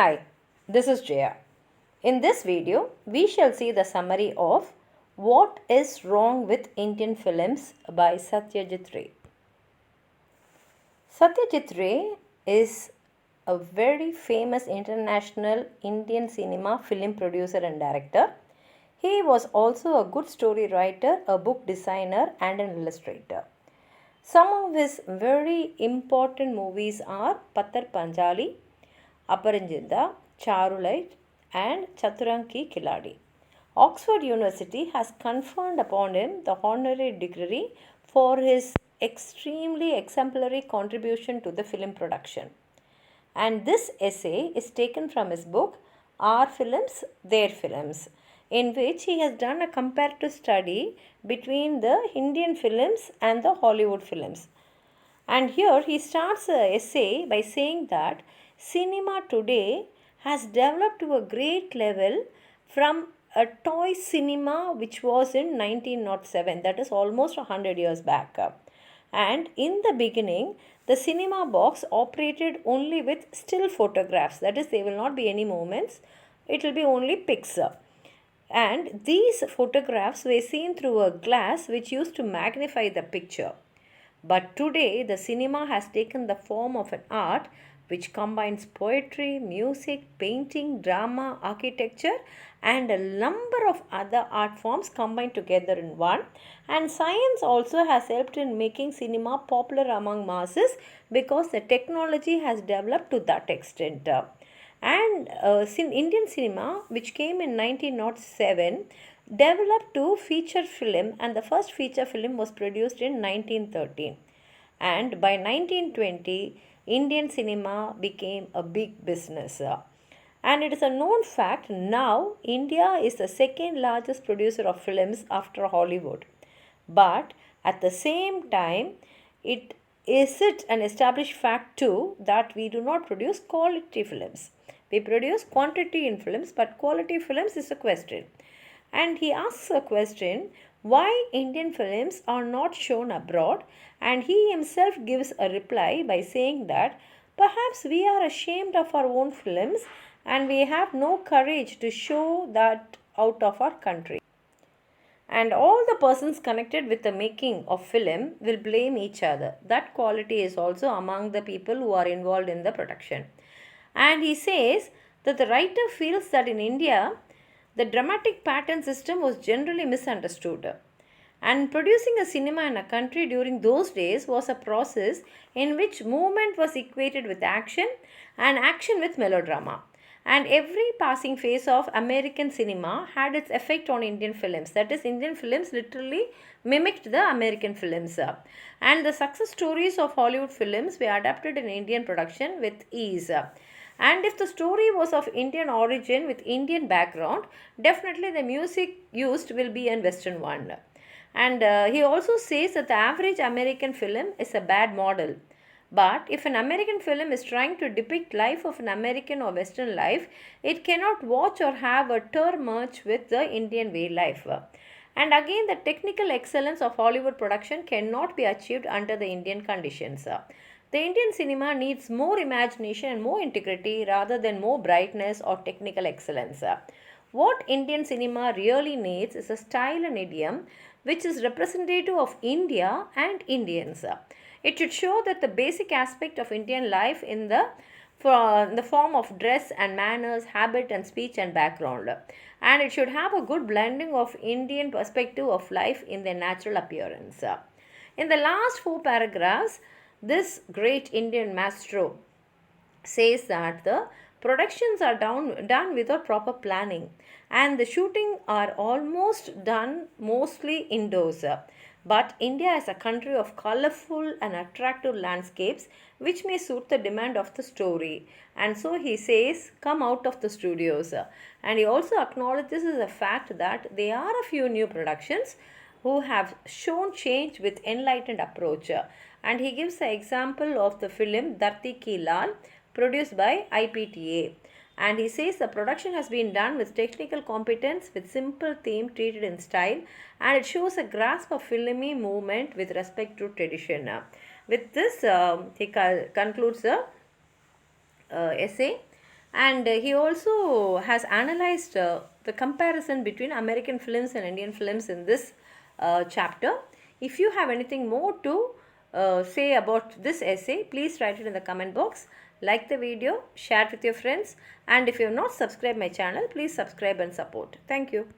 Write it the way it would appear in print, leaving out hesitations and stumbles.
Hi, this is Jaya. In this video, we shall see the summary of What is Wrong with Indian Films by Satyajit Ray. Satyajit Ray is a very famous international Indian cinema film producer and director. He was also a good story writer, a book designer, and an illustrator. Some of his very important movies are Pattar Panjali, Aparanjinda, Charulite, and Chaturanki Kiladi. Oxford University has conferred upon him the honorary degree for his extremely exemplary contribution to the film production. And this essay is taken from his book Our Films, Their Films, in which he has done a comparative study between the Indian films and the Hollywood films. And here he starts the essay by saying that cinema today has developed to a great level from a toy cinema which was in 1907, that is almost 100 years back. And in the beginning, the cinema box operated only with still photographs, that is, there will not be any movements, it will be only pics. And these photographs were seen through a glass which used to magnify the picture. But today, the cinema has taken the form of an art which combines poetry, music, painting, drama, architecture, and a number of other art forms combined together in one. And science also has helped in making cinema popular among masses because the technology has developed to that extent. And Indian cinema, which came in 1907, developed to feature film, and the first feature film was produced in 1913. And by 1920, Indian cinema became a big business. And it is a known fact now India is the second largest producer of films after Hollywood. But at the same time, it an established fact too that we do not produce quality films. We produce quantity in films, but quality films is a question. And he asks a question why Indian films are not shown abroad, and he himself gives a reply by saying that perhaps we are ashamed of our own films and we have no courage to show that out of our country. And all the persons connected with the making of film will blame each other. That quality is also among the people who are involved in the production. And he says that the writer feels that in India, the dramatic pattern system was generally misunderstood. And producing a cinema in a country during those days was a process in which movement was equated with action and action with melodrama. And every passing phase of American cinema had its effect on Indian films. That is, Indian films literally mimicked the American films. And the success stories of Hollywood films were adapted in Indian production with ease. And if the story was of Indian origin with Indian background, definitely the music used will be a Western one. And he also says that the average American film is a bad model. But if an American film is trying to depict life of an American or Western life, it cannot watch or have a term merge with the Indian way life. And again, the technical excellence of Hollywood production cannot be achieved under the Indian conditions. The Indian cinema needs more imagination and more integrity rather than more brightness or technical excellence. What Indian cinema really needs is a style and idiom which is representative of India and Indians. It should show that the basic aspect of Indian life in the form of dress and manners, habit and speech and background. And it should have a good blending of Indian perspective of life in their natural appearance. In the last 4 paragraphs, this great Indian maestro says that the productions are done without proper planning and the shooting are almost done mostly indoors. But India is a country of colorful and attractive landscapes which may suit the demand of the story. And so he says, come out of the studios. And he also acknowledges the fact that there are a few new productions who have shown change with enlightened approach. And he gives the example of the film Dharti Ki Lal produced by IPTA. And he says the production has been done with technical competence, with simple theme treated in style, and it shows a grasp of filmy movement with respect to tradition. With this, he concludes the essay. And he also has analyzed the comparison between American films and Indian films in this chapter. If you have anything more to say about this essay, please write it in the comment box. Like the video, share it with your friends, and if you have not subscribed my channel, please subscribe and support. Thank you.